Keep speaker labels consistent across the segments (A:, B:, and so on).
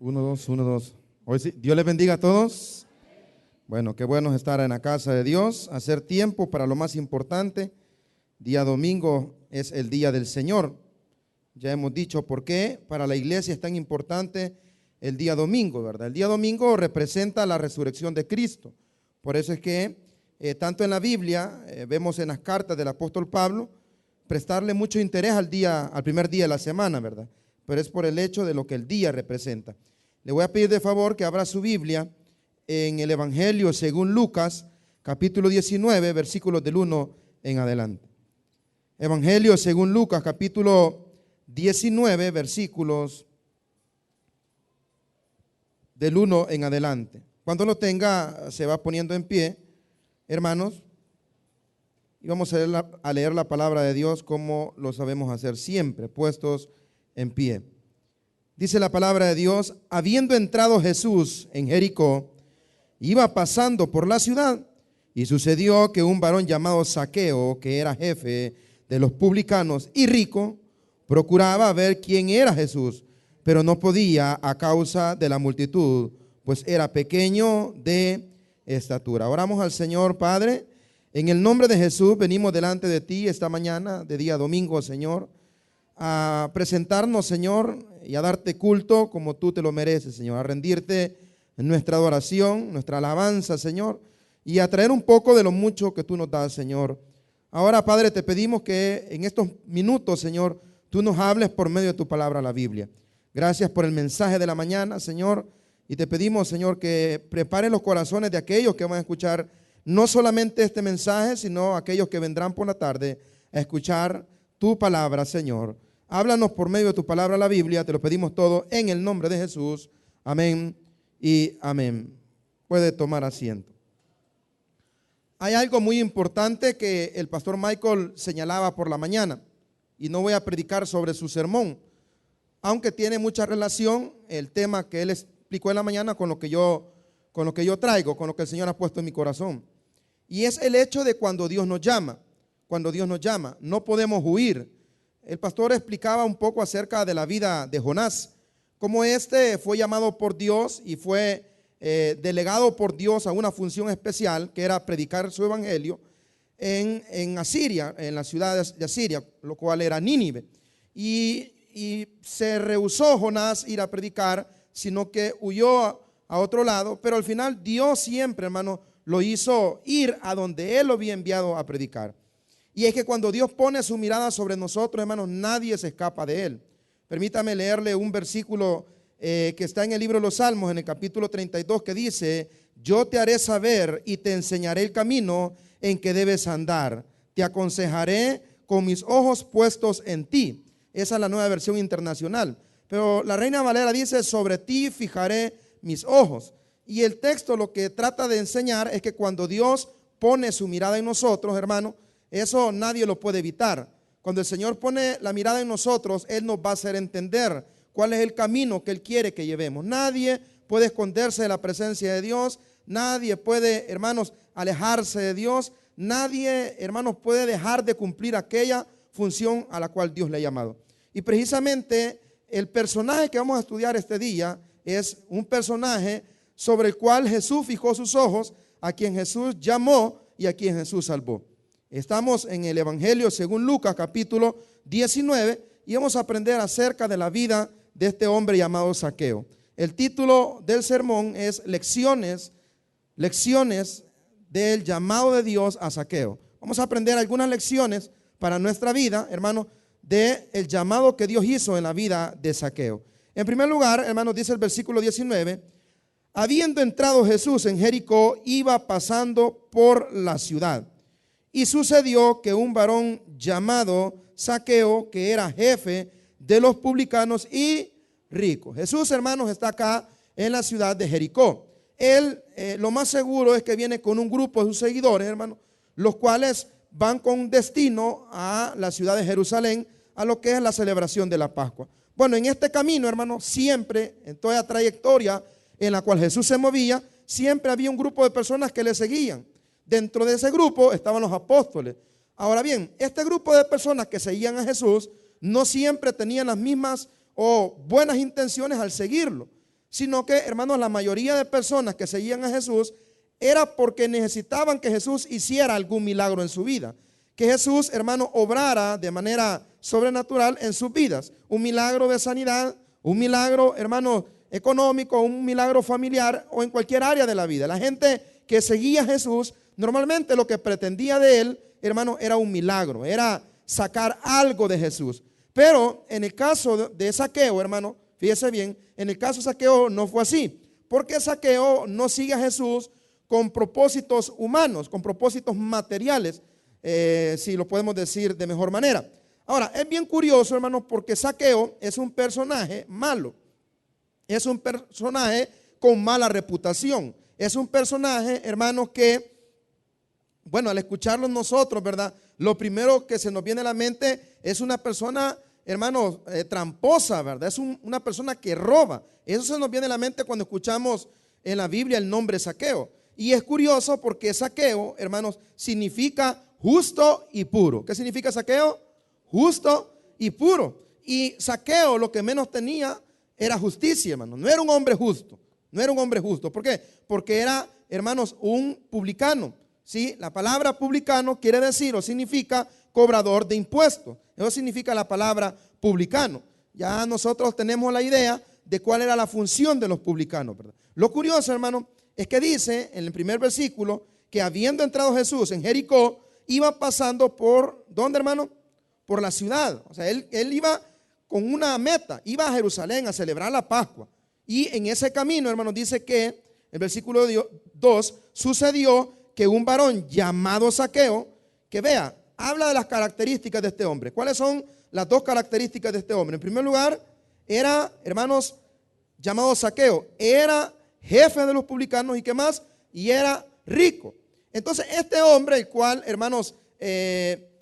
A: Uno, dos, uno, dos. Hoy sí, Dios les bendiga a todos. Bueno, qué bueno es estar en la casa de Dios, hacer tiempo para lo más importante. Día domingo es el día del Señor. Ya hemos dicho por qué para la iglesia es tan importante el día domingo, ¿verdad? El día domingo representa la resurrección de Cristo. Por eso es que tanto en la Biblia, vemos en las cartas del apóstol Pablo, prestarle mucho interés al primer día de la semana, ¿verdad? Pero es por el hecho de lo que el día representa. Le voy a pedir de favor que abra su Biblia en el Evangelio según Lucas, capítulo 19, versículos del 1 en adelante. Evangelio según Lucas, capítulo 19, versículos del 1 en adelante. Cuando lo tenga, se va poniendo en pie, hermanos, y vamos a leer la palabra de Dios como lo sabemos hacer siempre, puestos en pie. Dice la palabra de Dios: habiendo entrado Jesús en Jericó, iba pasando por la ciudad, y sucedió que un varón llamado Zaqueo, que era jefe de los publicanos y rico, procuraba ver quién era Jesús, pero no podía a causa de la multitud, pues era pequeño de estatura. Oramos al Señor. Padre, en el nombre de Jesús venimos delante de ti esta mañana de día domingo, Señor, a presentarnos, Señor, y a darte culto como tú te lo mereces, Señor, a rendirte nuestra adoración, nuestra alabanza, Señor, y a traer un poco de lo mucho que tú nos das, Señor. Ahora, Padre, te pedimos que en estos minutos, Señor, tú nos hables por medio de tu palabra, la Biblia. Gracias por el mensaje de la mañana, Señor, y te pedimos, Señor, que prepare los corazones de aquellos que van a escuchar no solamente este mensaje, sino aquellos que vendrán por la tarde a escuchar tu palabra, Señor. Háblanos por medio de tu palabra, la Biblia, te lo pedimos todo en el nombre de Jesús. Amén y amén. Puede tomar asiento. Hay algo muy importante que el pastor Michael señalaba por la mañana, y no voy a predicar sobre su sermón, aunque tiene mucha relación el tema que él explicó en la mañana con lo que yo traigo, con lo que el Señor ha puesto en mi corazón. Y es el hecho de cuando Dios nos llama. Cuando Dios nos llama, no podemos huir. El pastor explicaba un poco acerca de la vida de Jonás, cómo fue llamado por Dios y fue delegado por Dios a una función especial, que era predicar su evangelio en Asiria, en la ciudad de Asiria, lo cual era Nínive. Y se rehusó Jonás ir a predicar, sino que huyó a otro lado, pero al final Dios siempre, hermano, lo hizo ir a donde Él lo había enviado a predicar. Y es que cuando Dios pone su mirada sobre nosotros, hermanos, nadie se escapa de Él. Permítame leerle un versículo que está en el libro de los Salmos, en el capítulo 32, que dice: yo te haré saber y te enseñaré el camino en que debes andar. Te aconsejaré con mis ojos puestos en ti. Esa es la Nueva Versión Internacional. Pero la Reina Valera dice: sobre ti fijaré mis ojos. Y el texto lo que trata de enseñar es que cuando Dios pone su mirada en nosotros, hermano, eso nadie lo puede evitar. Cuando el Señor pone la mirada en nosotros, Él nos va a hacer entender cuál es el camino que Él quiere que llevemos. Nadie puede esconderse de la presencia de Dios. Nadie puede, hermanos, alejarse de Dios. Nadie, hermanos, puede dejar de cumplir aquella función a la cual Dios le ha llamado. Y precisamente el personaje que vamos a estudiar este día es un personaje sobre el cual Jesús fijó sus ojos, a quien Jesús llamó y a quien Jesús salvó. Estamos en el Evangelio según Lucas, capítulo 19, y vamos a aprender acerca de la vida de este hombre llamado Zaqueo. El título del sermón es Lecciones del llamado de Dios a Zaqueo. Vamos a aprender algunas lecciones para nuestra vida, hermano, del llamado que Dios hizo en la vida de Zaqueo. En primer lugar, hermanos, dice el versículo 19: habiendo entrado Jesús en Jericó, iba pasando por la ciudad. Y sucedió que un varón llamado Zaqueo, que era jefe de los publicanos y rico. Jesús, hermanos, está acá en la ciudad de Jericó. Él, lo más seguro es que viene con un grupo de sus seguidores, hermanos, los cuales van con destino a la ciudad de Jerusalén, a lo que es la celebración de la Pascua. Bueno, en este camino, hermanos, siempre, en toda la trayectoria en la cual Jesús se movía, siempre había un grupo de personas que le seguían. Dentro de ese grupo estaban los apóstoles. Ahora bien, este grupo de personas que seguían a Jesús no siempre tenían las mismas o buenas intenciones al seguirlo. sino que, hermanos, la mayoría de personas que seguían a Jesús era porque necesitaban que Jesús hiciera algún milagro en su vida. Que Jesús, hermano, obrara de manera sobrenatural en sus vidas. Un milagro de sanidad, un milagro, hermano, económico, un milagro familiar o en cualquier área de la vida. La gente que seguía a Jesús, normalmente lo que pretendía de él, hermano, era un milagro, era sacar algo de Jesús. Pero en el caso de Zaqueo, hermano, fíjese bien, en el caso de Zaqueo no fue así. Porque Zaqueo no sigue a Jesús con propósitos humanos, con propósitos materiales, si lo podemos decir de mejor manera. Ahora, es bien curioso, hermanos, porque Zaqueo es un personaje malo. Es un personaje con mala reputación. Es un personaje, hermanos, que, bueno, al escucharlo nosotros, ¿verdad? Lo primero que se nos viene a la mente es una persona, hermanos, tramposa, ¿verdad? Es una persona que roba. Eso se nos viene a la mente cuando escuchamos en la Biblia el nombre Zaqueo. Y es curioso porque Zaqueo, hermanos, significa justo y puro. ¿Qué significa Zaqueo? Justo y puro. Y Zaqueo lo que menos tenía era justicia, hermanos. No era un hombre justo. No era un hombre justo. ¿Por qué? Porque era, hermanos, un publicano. ¿Sí? La palabra publicano quiere decir o significa cobrador de impuestos. Eso significa la palabra publicano. Ya nosotros tenemos la idea de cuál era la función de los publicanos, ¿verdad? Lo curioso, hermano, es que dice en el primer versículo que habiendo entrado Jesús en Jericó, iba pasando por, ¿dónde, hermano? Por la ciudad. O sea, él iba con una meta, iba a Jerusalén a celebrar la Pascua. Y en ese camino, hermano, dice que el versículo 2, sucedió que un varón llamado Zaqueo, que vea, habla de las características de este hombre. ¿Cuáles son las dos características de este hombre? En primer lugar, era, hermanos, llamado Zaqueo, era jefe de los publicanos y qué más, y era rico. Entonces este hombre, el cual, hermanos,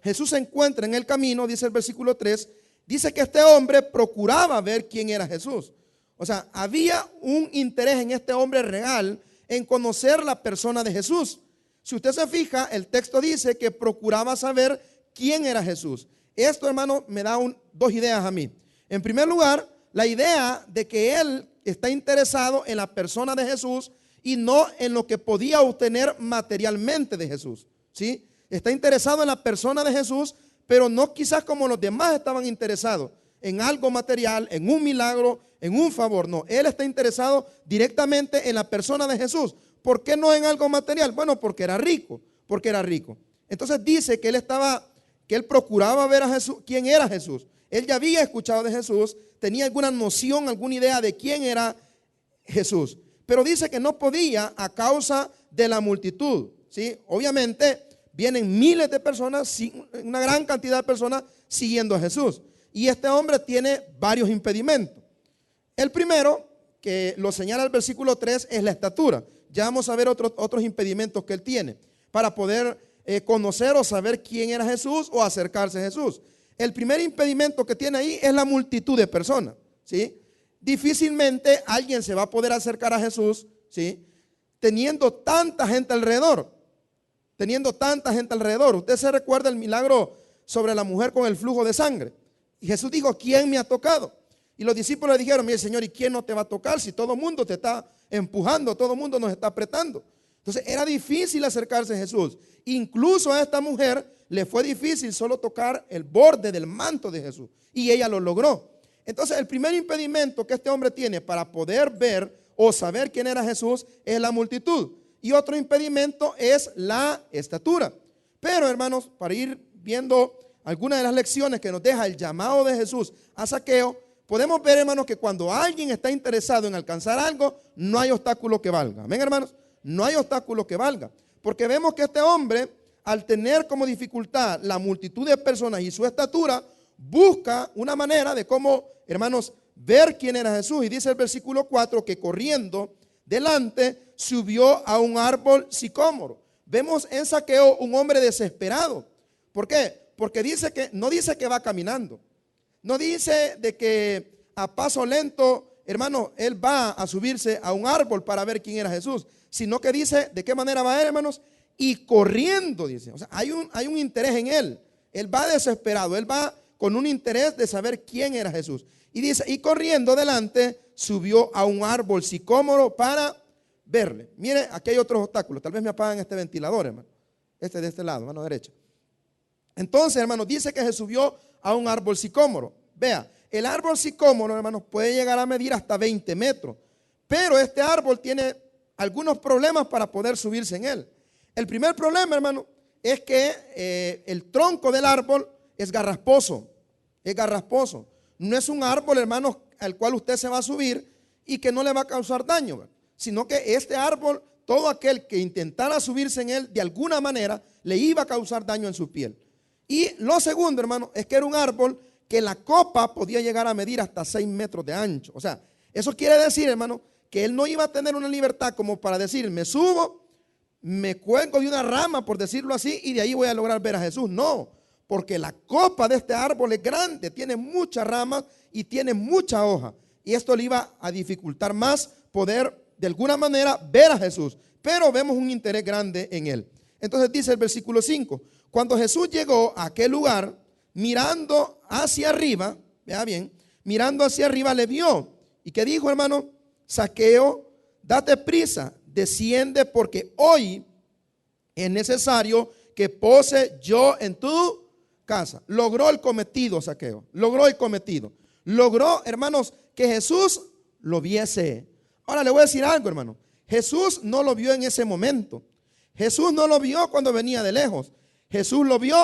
A: Jesús se encuentra en el camino, dice el versículo 3, dice que este hombre procuraba ver quién era Jesús. O sea, había un interés en este hombre real en conocer la persona de Jesús. Si usted se fija, el texto dice que procuraba saber quién era Jesús. Esto, hermano, me da dos ideas a mí. En primer lugar, la idea de que él está interesado en la persona de Jesús y no en lo que podía obtener materialmente de Jesús, ¿sí? Está interesado en la persona de Jesús, pero no quizás como los demás estaban interesados en algo material, en un milagro, en un favor. No, él está interesado directamente en la persona de Jesús. ¿Por qué no en algo material? Bueno, porque era rico, Entonces dice que él procuraba ver a Jesús, quién era Jesús. Él ya había escuchado de Jesús, tenía alguna noción, alguna idea de quién era Jesús. Pero dice que no podía a causa de la multitud, ¿sí? Obviamente vienen miles de personas, una gran cantidad de personas siguiendo a Jesús. Y este hombre tiene varios impedimentos. El primero, que lo señala el versículo 3, es la estatura. Ya vamos a ver otros impedimentos que él tiene para poder conocer o saber quién era Jesús o acercarse a Jesús. El primer impedimento que tiene ahí es la multitud de personas, ¿sí? Difícilmente alguien se va a poder acercar a Jesús, ¿sí? Teniendo tanta gente alrededor. Usted se recuerda el milagro sobre la mujer con el flujo de sangre. Y Jesús dijo, ¿quién me ha tocado? Y los discípulos le dijeron, mire Señor, ¿y quién no te va a tocar si todo el mundo te está empujando, todo el mundo nos está apretando? Entonces era difícil acercarse a Jesús. Incluso a esta mujer le fue difícil solo tocar el borde del manto de Jesús. Y ella lo logró. Entonces el primer impedimento que este hombre tiene para poder ver o saber quién era Jesús es la multitud. Y otro impedimento es la estatura. Pero hermanos, para ir viendo algunas de las lecciones que nos deja el llamado de Jesús a Zaqueo, podemos ver, hermanos, que cuando alguien está interesado en alcanzar algo, no hay obstáculo que valga. Amén, hermanos, no hay obstáculo que valga. Porque vemos que este hombre, al tener como dificultad la multitud de personas y su estatura, busca una manera de cómo, hermanos, ver quién era Jesús. Y dice el versículo 4 que corriendo delante subió a un árbol sicómoro. Vemos en Zaqueo un hombre desesperado. ¿Por qué? Porque no dice que va caminando. No dice de que a paso lento, hermano, él va a subirse a un árbol para ver quién era Jesús. Sino que dice, ¿de qué manera va él, hermanos? Y corriendo, dice. O sea, hay un interés en él. Él va desesperado, él va con un interés de saber quién era Jesús. Y dice, y corriendo delante subió a un árbol sicómoro para verle. Mire, aquí hay otros obstáculos. Tal vez me apagan este ventilador, hermano. Este de este lado, mano derecha. Entonces, hermano, dice que se subió a un árbol sicómoro. Vea, el árbol sicómoro, hermanos, puede llegar a medir hasta 20 metros. Pero este árbol tiene algunos problemas para poder subirse en él. El primer problema, hermano, es que el tronco del árbol es garrasposo. Es garrasposo. No es un árbol, hermano, al cual usted se va a subir y que no le va a causar daño, ¿verdad? Sino que este árbol, todo aquel que intentara subirse en él, de alguna manera, le iba a causar daño en su piel. Y lo segundo, hermano, es que era un árbol que la copa podía llegar a medir hasta 6 metros de ancho. O sea, eso quiere decir, hermano, que él no iba a tener una libertad como para decir, me subo, me cuelgo de una rama, por decirlo así, y de ahí voy a lograr ver a Jesús. No, porque la copa de este árbol es grande, tiene muchas ramas y tiene mucha hoja. Y esto le iba a dificultar más poder, de alguna manera, ver a Jesús. Pero vemos un interés grande en él. Entonces dice el versículo 5, cuando Jesús llegó a aquel lugar, mirando hacia arriba, vea bien, mirando hacia arriba le vio. ¿Y qué dijo, hermano? Zaqueo, date prisa, desciende porque hoy es necesario que pose yo en tu casa. Logró el cometido, Zaqueo, logró el cometido. Logró, hermanos, que Jesús lo viese. Ahora le voy a decir algo, hermano. Jesús no lo vio en ese momento. Jesús no lo vio cuando venía de lejos. Jesús lo vio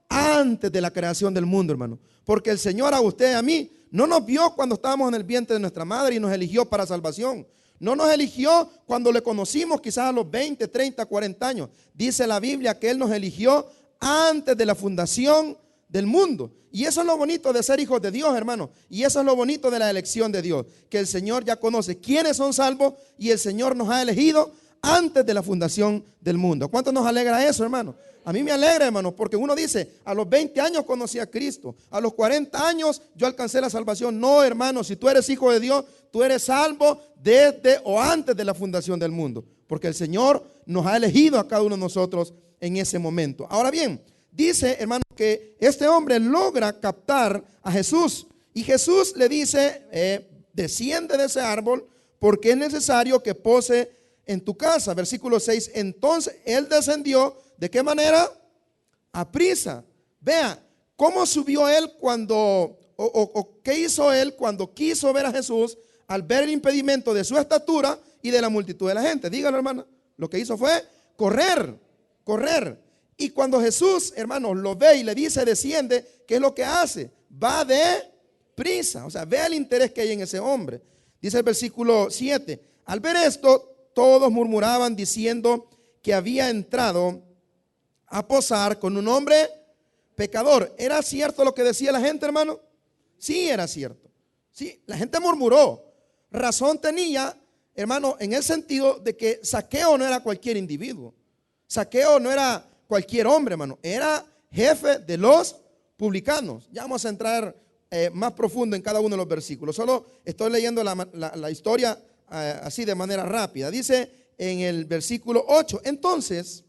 A: antes de la creación del mundo, hermano. Porque el Señor a usted y a mí no nos vio cuando estábamos en el vientre de nuestra madre y nos eligió para salvación. No nos eligió cuando le conocimos quizás a los 20, 30, 40 años. Dice la Biblia que Él nos eligió antes de la fundación del mundo. Y eso es lo bonito de ser hijos de Dios, hermano. Y eso es lo bonito de la elección de Dios. Que el Señor ya conoce quiénes son salvos y el Señor nos ha elegido antes de la fundación del mundo. ¿Cuánto nos alegra eso, hermano? A mí me alegra, hermano, porque uno dice, a los 20 años conocí a Cristo, a los 40 años yo alcancé la salvación. No, hermano, si tú eres hijo de Dios, tú eres salvo desde o antes de la fundación del mundo, porque el Señor nos ha elegido a cada uno de nosotros en ese momento. Ahora bien, dice, hermano, que este hombre logra captar a Jesús y Jesús le dice, desciende de ese árbol porque es necesario que pose en tu casa. Versículo 6, entonces él descendió. ¿De qué manera? A prisa. Vea, ¿cómo subió él cuando, qué hizo él cuando quiso ver a Jesús al ver el impedimento de su estatura y de la multitud de la gente? Dígalo, hermano. Lo que hizo fue correr, correr. Y cuando Jesús, hermano, lo ve y le dice desciende, ¿qué es lo que hace? Va de prisa. O sea, vea el interés que hay en ese hombre. Dice el versículo 7. Al ver esto, todos murmuraban diciendo que había entrado a posar con un hombre pecador. ¿Era cierto lo que decía la gente, hermano? Sí, era cierto. Sí, la gente murmuró. Razón tenía, hermano, en el sentido de que Zaqueo no era cualquier individuo. Zaqueo no era cualquier hombre, hermano. Era jefe de los publicanos. Ya vamos a entrar más profundo en cada uno de los versículos. Solo estoy leyendo la historia así de manera rápida. Dice en el versículo 8, entonces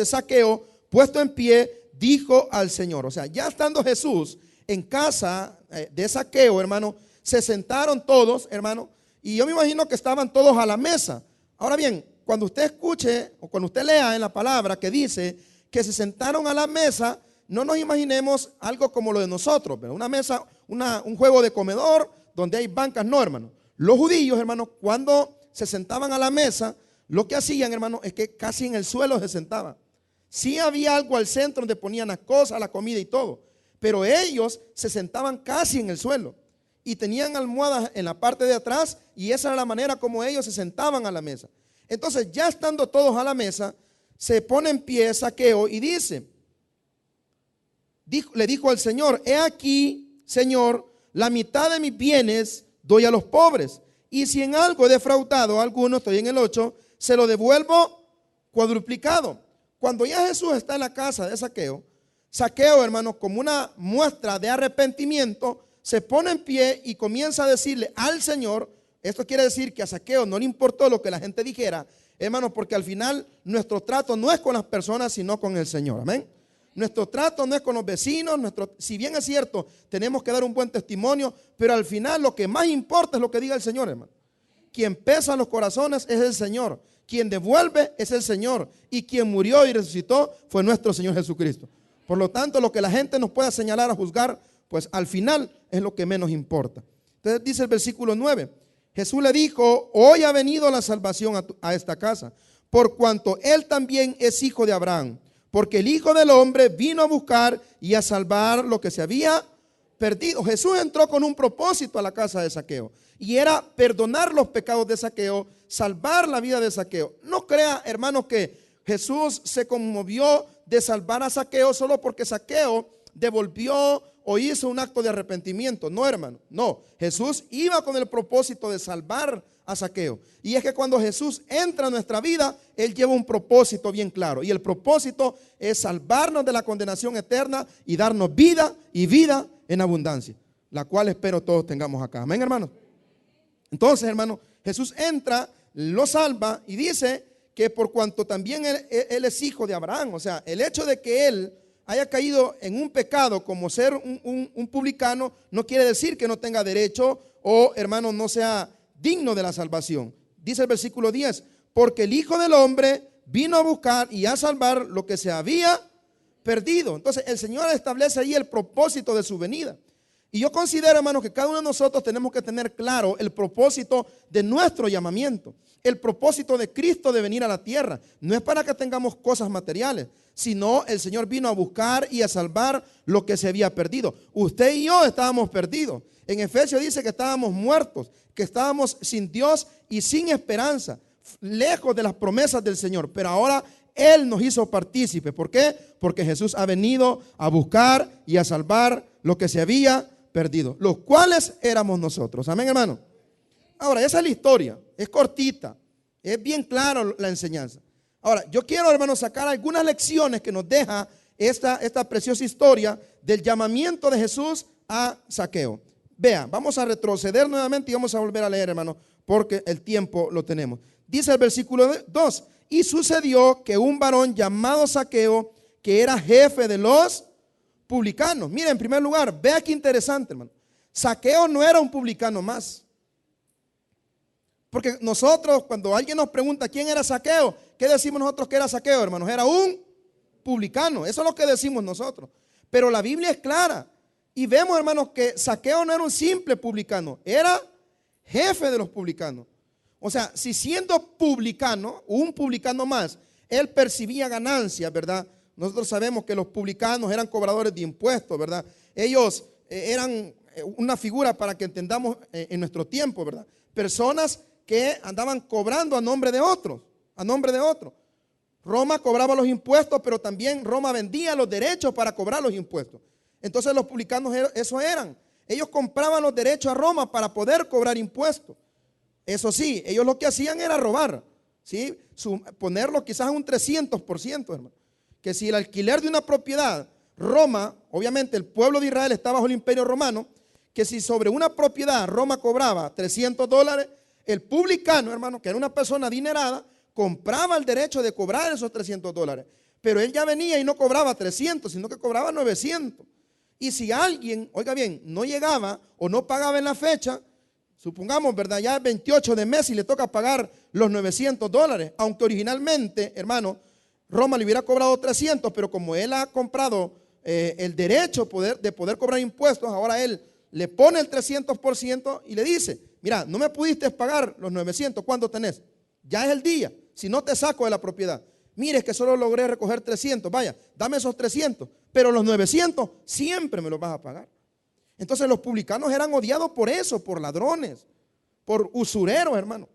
A: Zaqueo, puesto en pie, dijo al Señor. O sea, ya estando Jesús en casa de Zaqueo, hermano, se sentaron todos, hermano, y yo me imagino que estaban todos a la mesa. Ahora bien, cuando usted escuche o cuando usted lea en la palabra que dice que se sentaron a la mesa, no nos imaginemos algo como lo de nosotros, ¿verdad? Una mesa, un juego de comedor donde hay bancas, no, hermano. Los judíos, hermano, cuando se sentaban a la mesa, lo que hacían, hermano, es que casi en el suelo se sentaban. Sí había algo al centro donde ponían las cosas, la comida y todo, pero ellos se sentaban casi en el suelo y tenían almohadas en la parte de atrás y esa era la manera como ellos se sentaban a la mesa. Entonces, ya estando todos a la mesa, se pone en pie Zaqueo y le dijo al Señor, he aquí, Señor, la mitad de mis bienes doy a los pobres, y si en algo he defraudado a alguno, estoy en el 8, se lo devuelvo cuadruplicado. Cuando ya Jesús está en la casa de Zaqueo, Zaqueo, hermano, como una muestra de arrepentimiento, se pone en pie y comienza a decirle al Señor, esto quiere decir que a Zaqueo no le importó lo que la gente dijera, hermano, porque al final nuestro trato no es con las personas, sino con el Señor, amén. Nuestro trato no es con los vecinos, si bien es cierto, tenemos que dar un buen testimonio, pero al final lo que más importa es lo que diga el Señor, hermano. Quien pesa los corazones es el Señor. Quien devuelve es el Señor. Y quien murió y resucitó fue nuestro Señor Jesucristo. Por lo tanto, lo que la gente nos pueda señalar a juzgar, pues al final es lo que menos importa. Entonces dice el versículo 9. Jesús le dijo: hoy ha venido la salvación a esta casa, por cuanto él también es hijo de Abraham. Porque el Hijo del Hombre vino a buscar y a salvar lo que se había perdido. Jesús entró con un propósito a la casa de Zaqueo, y era perdonar los pecados de Zaqueo, salvar la vida de Zaqueo. No crea, hermanos, que Jesús se conmovió de salvar a Zaqueo solo porque Zaqueo devolvió o hizo un acto de arrepentimiento. No, hermano, no. Jesús iba con el propósito de salvar a Zaqueo. Y es que cuando Jesús entra a nuestra vida, Él lleva un propósito bien claro. Y el propósito es salvarnos de la condenación eterna y darnos vida y vida en abundancia, la cual espero todos tengamos acá. Amén, hermanos. Entonces, hermano, Jesús entra, lo salva y dice que por cuanto también él es hijo de Abraham. O sea, el hecho de que él haya caído en un pecado como ser un publicano no quiere decir que no tenga derecho o, hermano, no sea digno de la salvación. Dice el versículo 10: porque el Hijo del Hombre vino a buscar y a salvar lo que se había perdido. Entonces el Señor establece ahí el propósito de su venida. Y yo considero, hermanos, que cada uno de nosotros tenemos que tener claro el propósito de nuestro llamamiento. El propósito de Cristo de venir a la tierra no es para que tengamos cosas materiales, sino el Señor vino a buscar y a salvar lo que se había perdido. Usted y yo estábamos perdidos. En Efesios dice que estábamos muertos, que estábamos sin Dios y sin esperanza, lejos de las promesas del Señor. Pero ahora Él nos hizo partícipes. ¿Por qué? Porque Jesús ha venido a buscar y a salvar lo que se había perdido, los cuales éramos nosotros. Amén, hermano. Ahora, esa es la historia, es cortita, es bien claro la enseñanza. Ahora, yo quiero, hermano, sacar algunas lecciones que nos deja esta preciosa historia del llamamiento de Jesús a Zaqueo. Vea, vamos a retroceder nuevamente y vamos a volver a leer, hermano, porque el tiempo lo tenemos. Dice el versículo 2: y sucedió que un varón llamado Zaqueo, que era jefe de los publicanos. Mira, en primer lugar, vea qué interesante, hermano. Zaqueo no era un publicano más. Porque nosotros, cuando alguien nos pregunta quién era Zaqueo, ¿qué decimos nosotros que era Zaqueo, hermanos? Era un publicano. Eso es lo que decimos nosotros. Pero la Biblia es clara. Y vemos, hermanos, que Zaqueo no era un simple publicano, era jefe de los publicanos. O sea, si siendo publicano, un publicano más, él percibía ganancias, ¿verdad? Nosotros sabemos que los publicanos eran cobradores de impuestos, ¿verdad? Ellos eran una figura para que entendamos en nuestro tiempo, ¿verdad? Personas que andaban cobrando a nombre de otros, a nombre de otros. Roma cobraba los impuestos, pero también Roma vendía los derechos para cobrar los impuestos. Entonces los publicanos eso eran. Ellos compraban los derechos a Roma para poder cobrar impuestos. Eso sí, ellos lo que hacían era robar, ¿sí? Ponerlo quizás a un 300%, hermano. Que si el alquiler de una propiedad, Roma, obviamente el pueblo de Israel está bajo el imperio romano, que si sobre una propiedad Roma cobraba $300, el publicano, hermano, que era una persona adinerada, compraba el derecho de cobrar esos $300. Pero él ya venía y no cobraba 300, sino que cobraba 900. Y si alguien, oiga bien, no llegaba o no pagaba en la fecha, supongamos, ¿verdad? Ya es 28 de mes y le toca pagar los $900, aunque originalmente, hermano, Roma le hubiera cobrado 300, pero como él ha comprado el derecho de poder cobrar impuestos, ahora él le pone el 300% y le dice: mira, no me pudiste pagar los 900, ¿cuándo tenés? Ya es el día, si no te saco de la propiedad. Mire, es que solo logré recoger 300, vaya, dame esos 300, pero los 900 siempre me los vas a pagar. Entonces los publicanos eran odiados por eso, por ladrones, por usureros, hermano.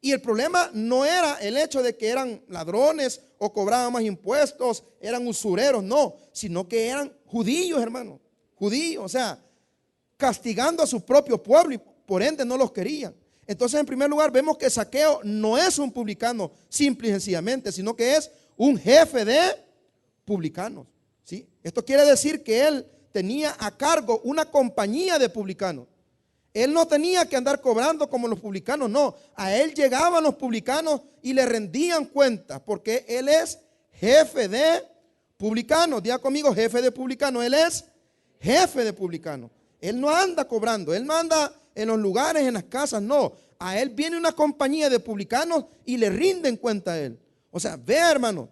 A: Y el problema no era el hecho de que eran ladrones o cobraban más impuestos, eran usureros, no, sino que eran judíos, hermano, judíos, o sea, castigando a su propio pueblo y por ende no los querían. Entonces, en primer lugar, vemos que Zaqueo no es un publicano simple y sencillamente, sino que es un jefe de publicanos, ¿sí? Esto quiere decir que él tenía a cargo una compañía de publicanos. Él no tenía que andar cobrando como los publicanos, no. A él llegaban los publicanos y le rendían cuentas, porque él es jefe de publicanos. Diga conmigo, jefe de publicanos. Él es jefe de publicanos. Él no anda cobrando, él no anda en los lugares, en las casas, no. A él viene una compañía de publicanos y le rinden cuenta a él. O sea, vea, hermano,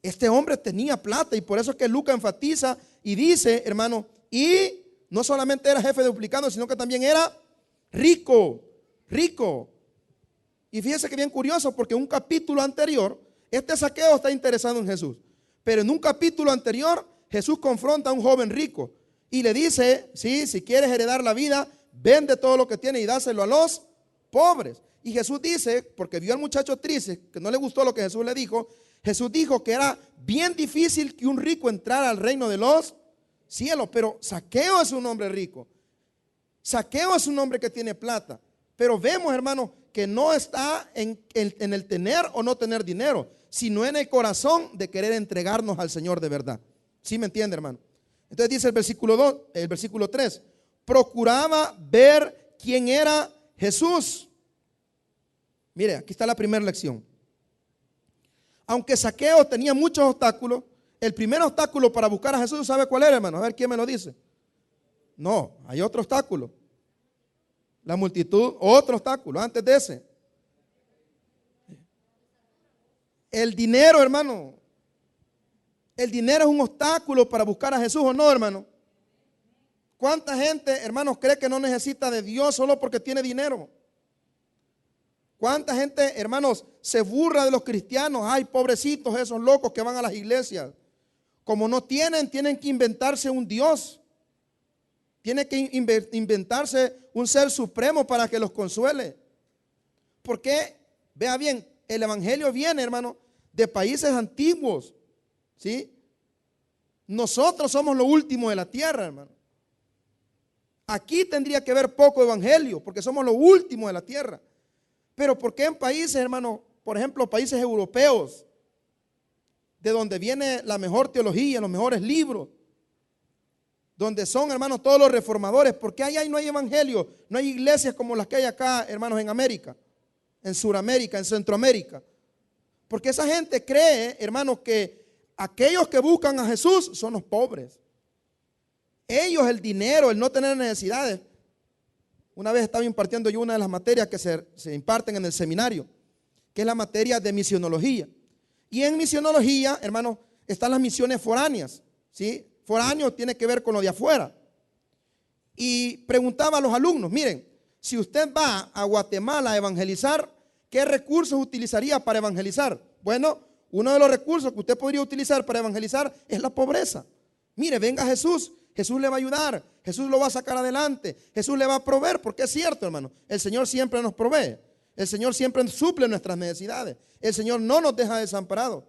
A: este hombre tenía plata y por eso es que Lucas enfatiza y dice, hermano, y no solamente era jefe de publicanos, sino que también era rico, rico. Y fíjese que bien curioso, porque en un capítulo anterior, este Zaqueo está interesado en Jesús, pero en un capítulo anterior, Jesús confronta a un joven rico y le dice, sí, si quieres heredar la vida, vende todo lo que tienes y dáselo a los pobres. Y Jesús dice, porque vio al muchacho triste, que no le gustó lo que Jesús le dijo, Jesús dijo que era bien difícil que un rico entrara al reino de los cielos, pero Zaqueo es un hombre rico. Zaqueo es un hombre que tiene plata. Pero vemos, hermano, que no está en el tener o no tener dinero, sino en el corazón de querer entregarnos al Señor de verdad. ¿Sí me entiende, hermano? Entonces dice el versículo 3, procuraba ver quién era Jesús. Mire, aquí está la primera lección. Aunque Zaqueo tenía muchos obstáculos, el primer obstáculo para buscar a Jesús, ¿sabe cuál era, hermano? A ver, ¿quién me lo dice? No, hay otro obstáculo. La multitud, otro obstáculo antes de ese. El dinero, hermano. El dinero es un obstáculo para buscar a Jesús, ¿o no, hermano? ¿Cuánta gente, hermanos, cree que no necesita de Dios solo porque tiene dinero? ¿Cuánta gente, hermanos, se burla de los cristianos? Ay, pobrecitos esos locos que van a las iglesias. Como no tienen que inventarse un Dios. Tienen que inventarse un ser supremo para que los consuele. Porque, vea bien, el evangelio viene, hermano, de países antiguos. ¿Sí? Nosotros somos lo último de la tierra, hermano. Aquí tendría que haber poco evangelio, porque somos lo último de la tierra. Pero ¿por qué en países, hermano, por ejemplo, países europeos, de donde viene la mejor teología, los mejores libros, donde son, hermanos, todos los reformadores, por qué allá no hay evangelio, no hay iglesias como las que hay acá, hermanos, en América, en Sudamérica, en Centroamérica? Porque esa gente cree, hermanos, que aquellos que buscan a Jesús son los pobres. Ellos, el dinero, el no tener necesidades. Una vez estaba impartiendo yo una de las materias que se imparten en el seminario, que es la materia de misionología. Y en misionología, hermanos, están las misiones foráneas, ¿sí? Foráneo tiene que ver con lo de afuera. Y preguntaba a los alumnos, miren, si usted va a Guatemala a evangelizar, ¿qué recursos utilizaría para evangelizar? Bueno, uno de los recursos que usted podría utilizar para evangelizar es la pobreza. Mire, venga Jesús, Jesús le va a ayudar, Jesús lo va a sacar adelante, Jesús le va a proveer, porque es cierto, hermano, el Señor siempre nos provee, el Señor siempre suple nuestras necesidades, el Señor no nos deja desamparados.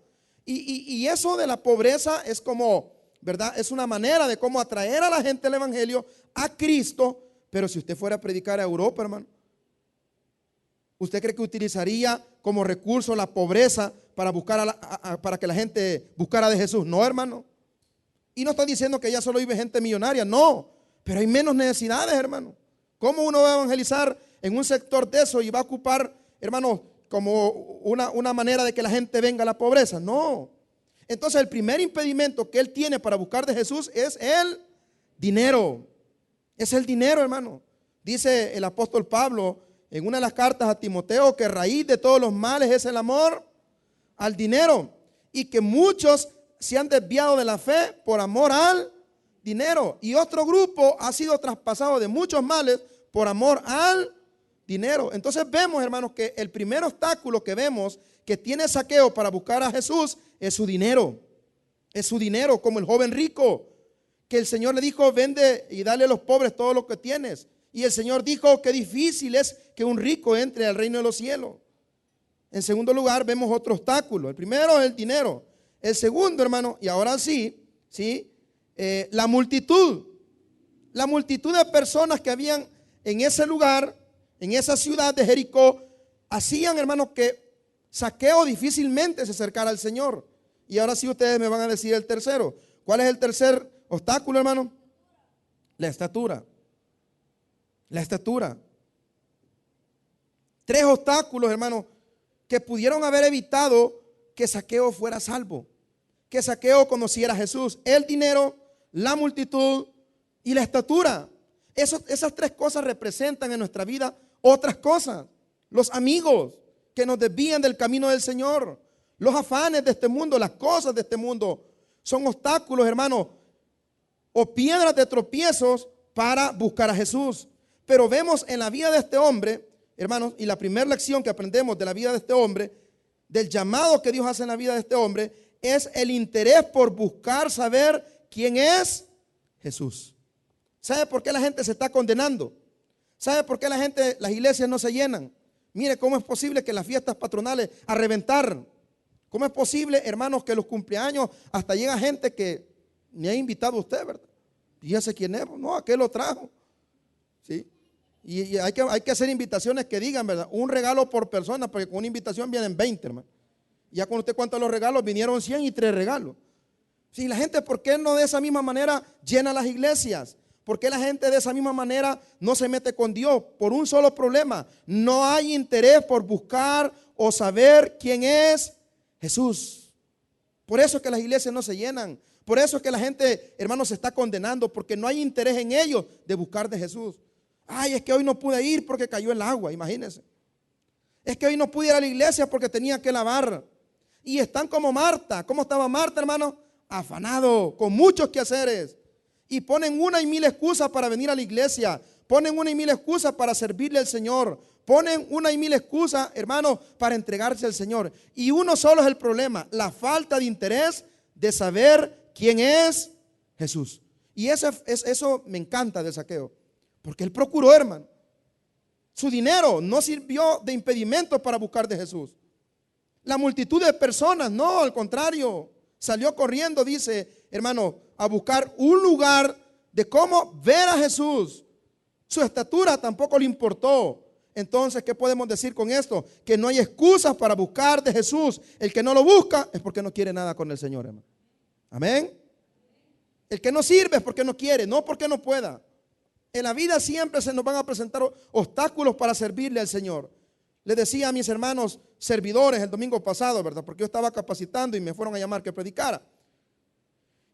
A: Y eso de la pobreza es como, ¿verdad? Es una manera de cómo atraer a la gente al evangelio, a Cristo. Pero si usted fuera a predicar a Europa, hermano, ¿usted cree que utilizaría como recurso la pobreza para buscar para que la gente buscara de Jesús? No, hermano. Y no estoy diciendo que ya solo vive gente millonaria, no, pero hay menos necesidades, hermano. ¿Cómo uno va a evangelizar en un sector de eso y va a ocupar, hermano, como una manera de que la gente venga a la pobreza? No. Entonces el primer impedimento que él tiene para buscar de Jesús es el dinero. Es el dinero, hermano. Dice el apóstol Pablo en una de las cartas a Timoteo que raíz de todos los males es el amor al dinero y que muchos se han desviado de la fe por amor al dinero. Y otro grupo ha sido traspasado de muchos males por amor al dinero. Entonces vemos, hermanos, que el primer obstáculo que vemos que tiene Zaqueo para buscar a Jesús es su dinero. Es su dinero, como el joven rico, que el Señor le dijo, vende y dale a los pobres todo lo que tienes. Y el Señor dijo, qué difícil es que un rico entre al reino de los cielos. En segundo lugar, vemos otro obstáculo. El primero es el dinero. El segundo, hermano, y ahora sí, la multitud. La multitud de personas que habían en ese lugar, en esa ciudad de Jericó, hacían, hermano, que Zaqueo difícilmente se acercara al Señor. Y ahora sí ustedes me van a decir el tercero. ¿Cuál es el tercer obstáculo, hermano? La estatura. La estatura. Tres obstáculos, hermano, que pudieron haber evitado que Zaqueo fuera salvo. que Zaqueo conociera a Jesús: el dinero, la multitud y la estatura. Esas tres cosas representan en nuestra vida otras cosas. Los amigos que nos desvían del camino del Señor, los afanes de este mundo, las cosas de este mundo, son obstáculos, hermanos, o piedras de tropiezos para buscar a Jesús. Pero vemos en la vida de este hombre, hermanos, y la primera lección que aprendemos de la vida de este hombre, del llamado que Dios hace en la vida de este hombre, es el interés por buscar saber quién es Jesús. ¿Sabe por qué la gente se está condenando? ¿Sabe por qué las iglesias no se llenan? Mire, ¿cómo es posible que las fiestas patronales a reventar? ¿Cómo es posible, hermanos, que los cumpleaños hasta llega gente que me ha invitado a usted, ¿verdad? Y ya sé quién es, no, aquel lo trajo. ¿Sí? Y hay que hacer invitaciones que digan, ¿verdad? Un regalo por persona, porque con una invitación vienen 20, hermano. Ya cuando usted cuenta los regalos, vinieron 100 y 3 regalos. Sí, la gente, ¿por qué no de esa misma manera llena las iglesias? ¿Por qué la gente de esa misma manera no se mete con Dios? Por un solo problema: no hay interés por buscar o saber quién es Jesús. Por eso es que las iglesias no se llenan. Por eso es que la gente, hermanos, se está condenando, porque no hay interés en ellos de buscar de Jesús. Ay, es que hoy no pude ir porque cayó el agua, imagínense. Es que hoy no pude ir a la iglesia porque tenía que lavar. Y están como Marta. ¿Cómo estaba Marta, hermano? Afanado, con muchos quehaceres. Y ponen una y mil excusas para venir a la iglesia. Ponen una y mil excusas para servirle al Señor. Ponen una y mil excusas, hermano, para entregarse al Señor. Y uno solo es el problema: la falta de interés de saber quién es Jesús. Y eso me encanta de Zaqueo, porque él procuró, hermano. Su dinero no sirvió de impedimento para buscar de Jesús. La multitud de personas, no, al contrario, salió corriendo, dice, hermano, a buscar un lugar de cómo ver a Jesús. Su estatura tampoco le importó. Entonces, ¿qué podemos decir con esto? Que no hay excusas para buscar de Jesús. El que no lo busca es porque no quiere nada con el Señor, hermano. Amén. El que no sirve es porque no quiere, no porque no pueda. En la vida siempre se nos van a presentar obstáculos para servirle al Señor. Le decía a mis hermanos servidores el domingo pasado, ¿verdad? Porque yo estaba capacitando y me fueron a llamar que predicara.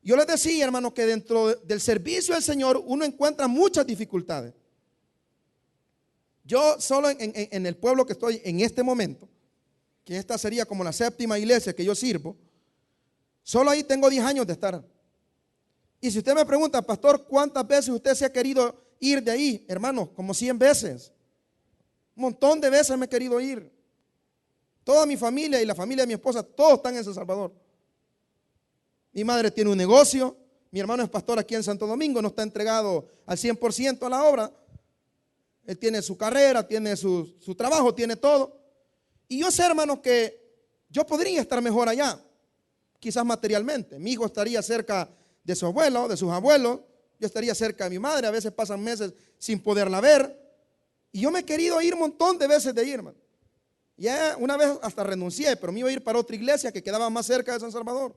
A: Yo les decía, hermanos, que dentro del servicio al Señor uno encuentra muchas dificultades. Yo solo en el pueblo que estoy en este momento, que esta sería como la 7ª iglesia que yo sirvo, solo ahí tengo 10 años de estar. Y si usted me pregunta, pastor, ¿cuántas veces usted se ha querido ir de ahí? Hermano, como 100 veces. Un montón de veces me he querido ir. Toda mi familia y la familia de mi esposa, todos están en San Salvador. Mi madre tiene un negocio, mi hermano es pastor aquí en Santo Domingo, no está entregado al 100% a la obra. Él tiene su carrera, tiene su trabajo, tiene todo. Y yo sé, hermanos, que yo podría estar mejor allá, quizás materialmente. Mi hijo estaría cerca de su abuelo, de sus abuelos. Yo estaría cerca de mi madre, a veces pasan meses sin poderla ver. Y yo me he querido ir un montón de veces de ahí, hermano. Ya una vez hasta renuncié, pero me iba a ir para otra iglesia que quedaba más cerca de San Salvador.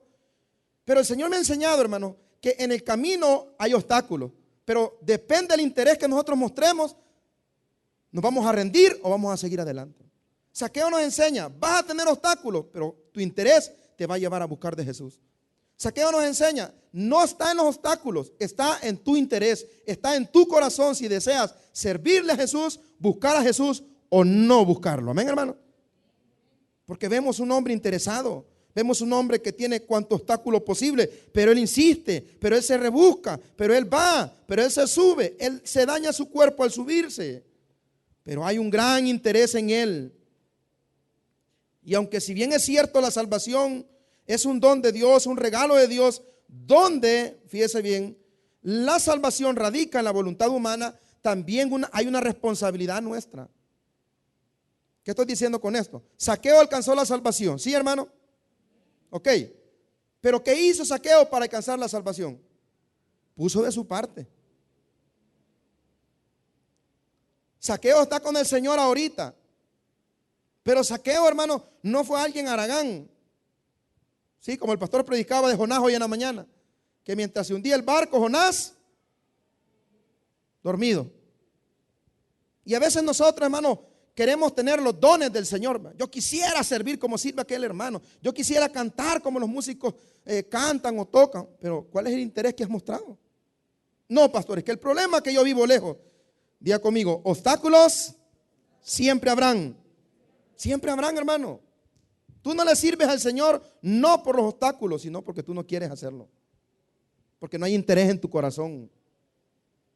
A: Pero el Señor me ha enseñado, hermano, que en el camino hay obstáculos, pero depende del interés que nosotros mostremos, nos vamos a rendir o vamos a seguir adelante. Zaqueo nos enseña, vas a tener obstáculos, pero tu interés te va a llevar a buscar de Jesús. Zaqueo nos enseña, no está en los obstáculos, está en tu interés, está en tu corazón si deseas servirle a Jesús, buscar a Jesús o no buscarlo. Amén, hermano. Porque vemos un hombre interesado, vemos un hombre que tiene cuanto obstáculo posible, pero él insiste, pero él se rebusca, pero él va, pero él se sube, él se daña su cuerpo al subirse, pero hay un gran interés en él. Y aunque si bien es cierto la salvación es un don de Dios, un regalo de Dios, donde, fíjese bien, la salvación radica en la voluntad humana, también hay una responsabilidad nuestra. ¿Qué estoy diciendo con esto? Zaqueo alcanzó la salvación, ¿sí, hermano? Ok, pero ¿qué hizo Zaqueo para alcanzar la salvación? Puso de su parte. Zaqueo está con el Señor ahorita, pero Zaqueo, hermano, no fue alguien haragán. Sí, como el pastor predicaba de Jonás hoy en la mañana, que mientras se hundía el barco, Jonás dormido. Y a veces nosotros, hermano, queremos tener los dones del Señor. Yo quisiera servir como sirve aquel hermano. Yo quisiera cantar como los músicos cantan o tocan. Pero ¿cuál es el interés que has mostrado? No, pastor, es que el problema es que yo vivo lejos. Diga conmigo, obstáculos siempre habrán. Siempre habrán, hermano. Tú no le sirves al Señor no por los obstáculos, sino porque tú no quieres hacerlo. Porque no hay interés en tu corazón.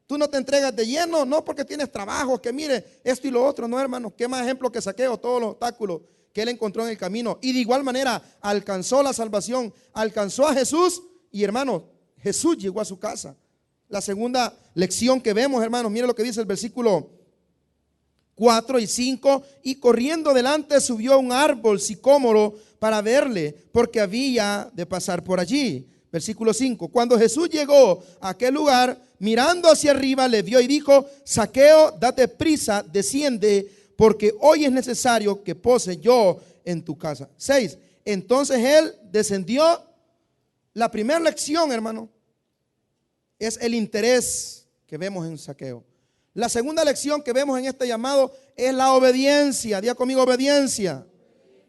A: Tú no te entregas de lleno, no porque tienes trabajo, que mire esto y lo otro. No, hermano, qué más ejemplo que Zaqueo, todos los obstáculos que él encontró en el camino. Y de igual manera alcanzó la salvación, alcanzó a Jesús. Y hermano, Jesús llegó a su casa. La segunda lección que vemos, hermanos, mire lo que dice el versículo 4 y 5. Y corriendo delante subió a un árbol sicómoro para verle, porque había de pasar por allí. Versículo 5. Cuando Jesús llegó a aquel lugar, mirando hacia arriba, le vio y dijo: Zaqueo, date prisa, desciende, porque hoy es necesario que pose yo en tu casa. 6. Entonces él descendió. La primera lección, hermano, es el interés que vemos en Zaqueo. La segunda lección que vemos en este llamado es la obediencia. Diga conmigo, obediencia.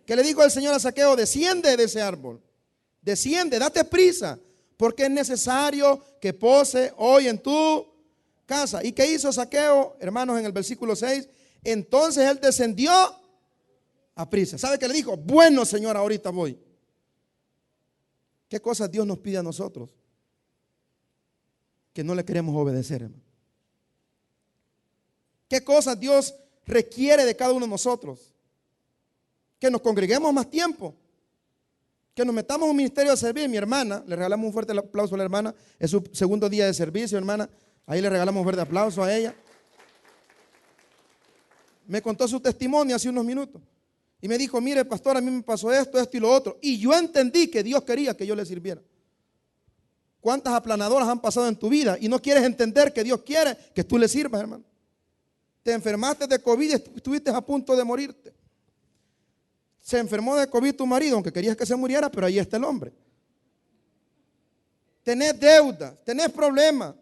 A: ¿Qué le dijo el Señor a Zaqueo? Desciende de ese árbol. Desciende, date prisa, porque es necesario que pose hoy en tu casa. ¿Y qué hizo Zaqueo, hermanos, en el versículo 6? Entonces él descendió a prisa. ¿Sabe qué le dijo? Bueno, Señor, ahorita voy. ¿Qué cosas Dios nos pide a nosotros que no le queremos obedecer, hermano? ¿Qué cosas Dios requiere de cada uno de nosotros? Que nos congreguemos más tiempo, que nos metamos en un ministerio de servir. Mi hermana, le regalamos un fuerte aplauso a la hermana, es su segundo día de servicio, hermana, ahí le regalamos un fuerte aplauso a ella. Me contó su testimonio hace unos minutos y me dijo: mire, pastor, a mí me pasó esto, esto y lo otro, y yo entendí que Dios quería que yo le sirviera. ¿Cuántas aplanadoras han pasado en tu vida y no quieres entender que Dios quiere que tú le sirvas, hermano? Te enfermaste de COVID y estuviste a punto de morirte. Se enfermó de COVID tu marido, aunque querías que se muriera, pero ahí está el hombre. Tenés deudas, tenés problemas.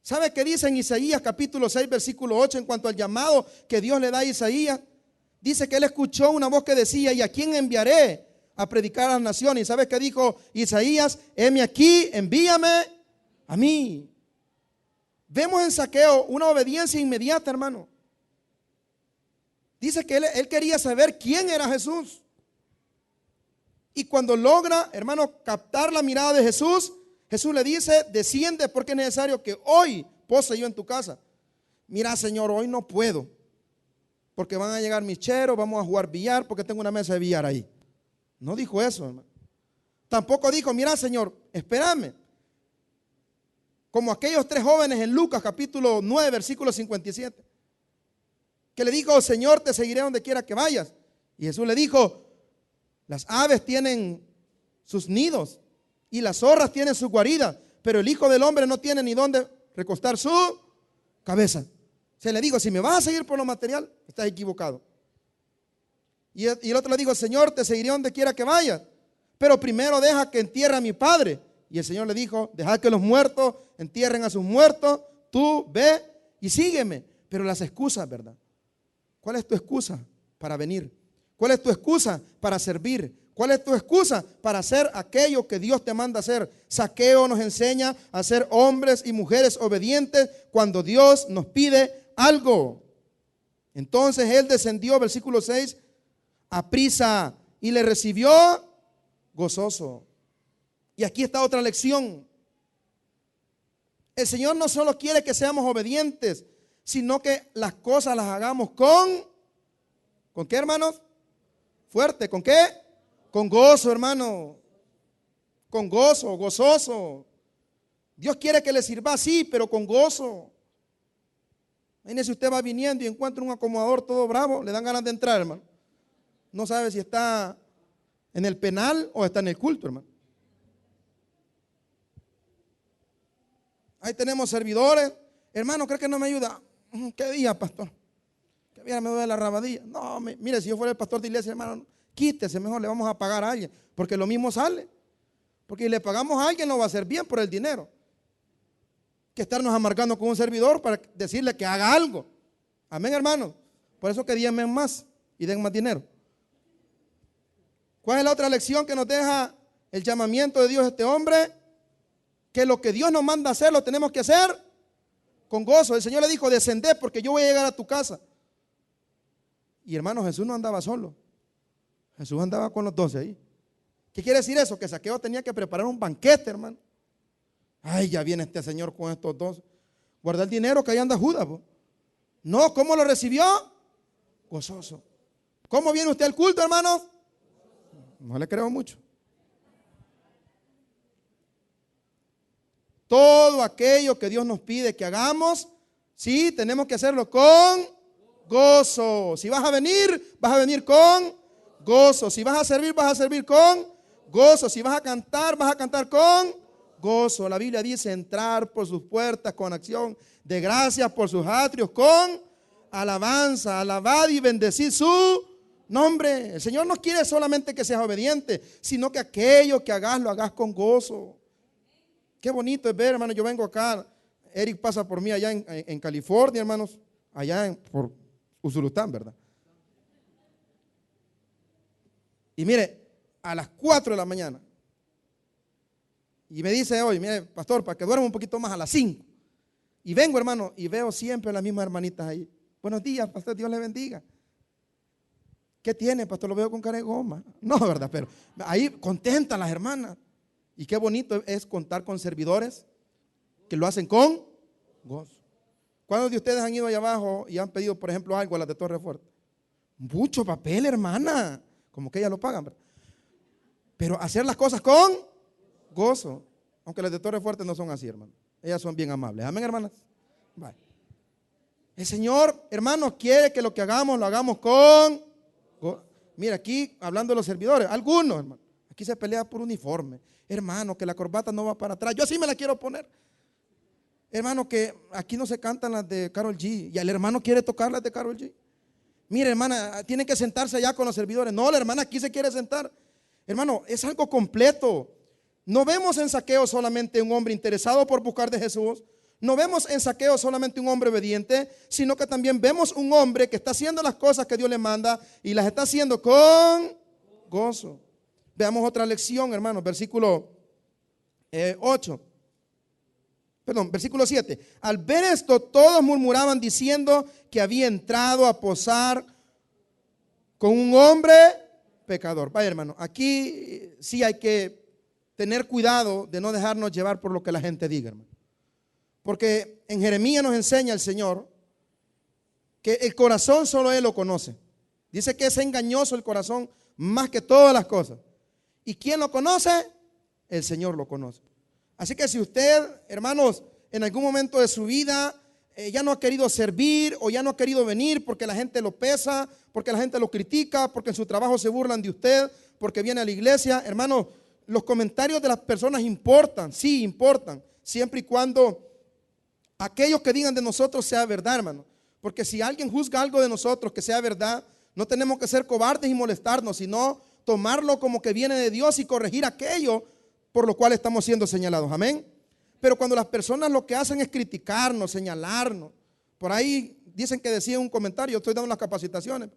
A: ¿Sabe qué dice en Isaías capítulo 6, versículo 8 en cuanto al llamado que Dios le da a Isaías? Dice que él escuchó una voz que decía: ¿y a quién enviaré a predicar a las naciones? ¿Y sabes qué dijo Isaías? Heme aquí, envíame a mí. Vemos en Zaqueo una obediencia inmediata, hermano. Dice que él quería saber quién era Jesús. Y cuando logra, hermano, captar la mirada de Jesús, Jesús le dice: desciende, porque es necesario que hoy pose yo en tu casa. Mira, Señor, hoy no puedo, porque van a llegar mis cheros, vamos a jugar billar, porque tengo una mesa de billar ahí. No dijo eso, hermano. Tampoco dijo: mira, Señor, espérame. Como aquellos tres jóvenes en Lucas capítulo 9, versículo 57. Que le dijo: Señor, te seguiré donde quiera que vayas. Y Jesús le dijo: las aves tienen sus nidos y las zorras tienen su guarida, pero el Hijo del Hombre no tiene ni dónde recostar su cabeza. Se le dijo: si me vas a seguir por lo material, estás equivocado. Y el otro le dijo: Señor, te seguiré donde quiera que vayas, pero primero deja que entierre a mi padre. Y el Señor le dijo: deja que los muertos entierren a sus muertos, tú ve y sígueme. Pero las excusas, ¿verdad? ¿Cuál es tu excusa para venir? ¿Cuál es tu excusa para servir? ¿Cuál es tu excusa para hacer aquello que Dios te manda hacer? Zaqueo nos enseña a ser hombres y mujeres obedientes cuando Dios nos pide algo. Entonces él descendió, versículo 6, a prisa, y le recibió gozoso. Y aquí está otra lección. El Señor no solo quiere que seamos obedientes, sino que las cosas las hagamos ¿con qué, hermanos? Fuerte, ¿con qué? Con gozo, hermano. Con gozo, gozoso. Dios quiere que le sirva así, pero con gozo. Imagínese, usted va viniendo y encuentra un acomodador todo bravo, le dan ganas de entrar, hermano. No sabe si está en el penal o está en el culto, hermano. Ahí tenemos servidores. Hermano, ¿cree que no me ayuda? ¿Qué día, pastor? Que me duele la rabadilla. No, mire, si yo fuera el pastor de iglesia, hermano, quítese, mejor le vamos a pagar a alguien, porque lo mismo sale. Porque si le pagamos a alguien, no va a ser bien por el dinero, que estarnos amargando con un servidor para decirle que haga algo. Amén, hermano. Por eso que diezmen más y den más dinero. ¿Cuál es la otra lección que nos deja el llamamiento de Dios a este hombre? Que lo que Dios nos manda hacer, lo tenemos que hacer con gozo. El Señor le dijo, descended porque yo voy a llegar a tu casa. Y hermano, Jesús no andaba solo. Jesús andaba con los 12 ahí. ¿Qué quiere decir eso? Que Zaqueo tenía que preparar un banquete, hermano. Ay, ya viene este señor con estos dos. Guarda el dinero que ahí anda Judas. No, ¿cómo lo recibió? Gozoso. ¿Cómo viene usted al culto, hermano? No le creo mucho. Todo aquello que Dios nos pide que hagamos, sí, tenemos que hacerlo con gozo. Si vas a venir con gozo. Si vas a servir con gozo. Si vas a cantar con gozo. La Biblia dice entrar por sus puertas con acción de gracias, por sus atrios con alabanza. Alabad y bendecid su nombre. El Señor no quiere solamente que seas obediente, sino que aquello que hagas lo hagas con gozo. Qué bonito es ver, hermano. Yo vengo acá, Eric pasa por mí allá en California, hermanos, allá por Usulután, ¿verdad? Y mire, a las 4 de la mañana, y me dice hoy, mire, pastor, para que duerma un poquito más, a las 5. Y vengo, hermano, y veo siempre las mismas hermanitas ahí. Buenos días, pastor, Dios le bendiga. ¿Qué tiene, pastor? Lo veo con cara de goma. No, ¿verdad? Pero ahí contentan las hermanas. Y qué bonito es contar con servidores que lo hacen con gozo. ¿Cuántos de ustedes han ido allá abajo y han pedido, por ejemplo, algo a las de Torre Fuerte? Mucho papel, hermana. Como que ellas lo pagan, ¿verdad? Pero hacer las cosas con gozo. Aunque las de Torre Fuerte no son así, hermano. Ellas son bien amables. Amén, hermanas. Vale. El Señor, hermanos, quiere que lo que hagamos, lo hagamos con gozo. Mira, aquí hablando de los servidores, algunos, hermano, aquí se pelea por uniforme. Hermano, que la corbata no va para atrás. Yo así me la quiero poner. Hermano, que aquí no se cantan las de Karol G. Y el hermano quiere tocar las de Karol G. Mire, hermana, tiene que sentarse allá con los servidores. No, la hermana aquí se quiere sentar. Hermano, es algo completo. No vemos en Zaqueo solamente un hombre interesado por buscar de Jesús. No vemos en Zaqueo solamente un hombre obediente, sino que también vemos un hombre que está haciendo las cosas que Dios le manda y las está haciendo con gozo. Veamos otra lección, hermanos, versículo 7. Al ver esto, todos murmuraban diciendo que había entrado a posar con un hombre pecador. Vaya, hermano, aquí sí hay que tener cuidado de no dejarnos llevar por lo que la gente diga, hermano. Porque en Jeremías nos enseña el Señor que el corazón solo Él lo conoce. Dice que es engañoso el corazón más que todas las cosas. ¿Y quién lo conoce? El Señor lo conoce. Así que si usted, hermanos, en algún momento de su vida ya no ha querido servir o ya no ha querido venir porque la gente lo pesa, porque la gente lo critica, porque en su trabajo se burlan de usted, porque viene a la iglesia, hermanos, los comentarios de las personas importan, sí importan, siempre y cuando aquellos que digan de nosotros sea verdad, hermano. Porque si alguien juzga algo de nosotros que sea verdad, no tenemos que ser cobardes y molestarnos, sino tomarlo como que viene de Dios y corregir aquello por lo cual estamos siendo señalados. Amén. Pero cuando las personas lo que hacen es criticarnos, señalarnos, por ahí dicen que decía un comentario, estoy dando las capacitaciones,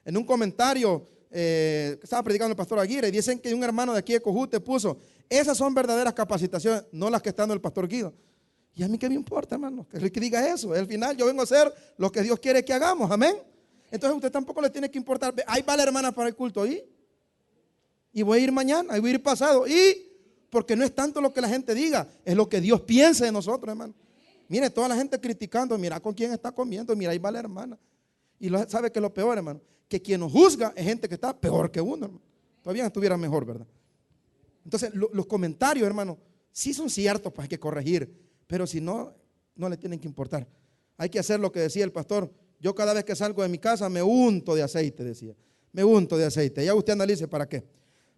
A: en un comentario que estaba predicando el pastor Aguirre, y dicen que un hermano de aquí de Cojute puso, esas son verdaderas capacitaciones, no las que está dando el pastor Guido. Y a mí qué me importa, hermano, que diga eso. Al final yo vengo a hacer lo que Dios quiere que hagamos, amén. Entonces usted tampoco le tiene que importar, ahí va la hermana para el culto, y voy a ir mañana, y voy a ir pasado, porque no es tanto lo que la gente diga, es lo que Dios piensa de nosotros, hermano. Mire, toda la gente criticando, mira con quién está comiendo, mira, ahí va la hermana. Y sabe que es lo peor, hermano, que quien nos juzga es gente que está peor que uno, hermano. Todavía estuviera mejor, ¿verdad? Entonces, los comentarios, hermano, sí son ciertos, pues hay que corregir, pero si no, no le tienen que importar. Hay que hacer lo que decía el pastor. Yo cada vez que salgo de mi casa me unto de aceite, decía. Me unto de aceite. Ya usted analice para qué.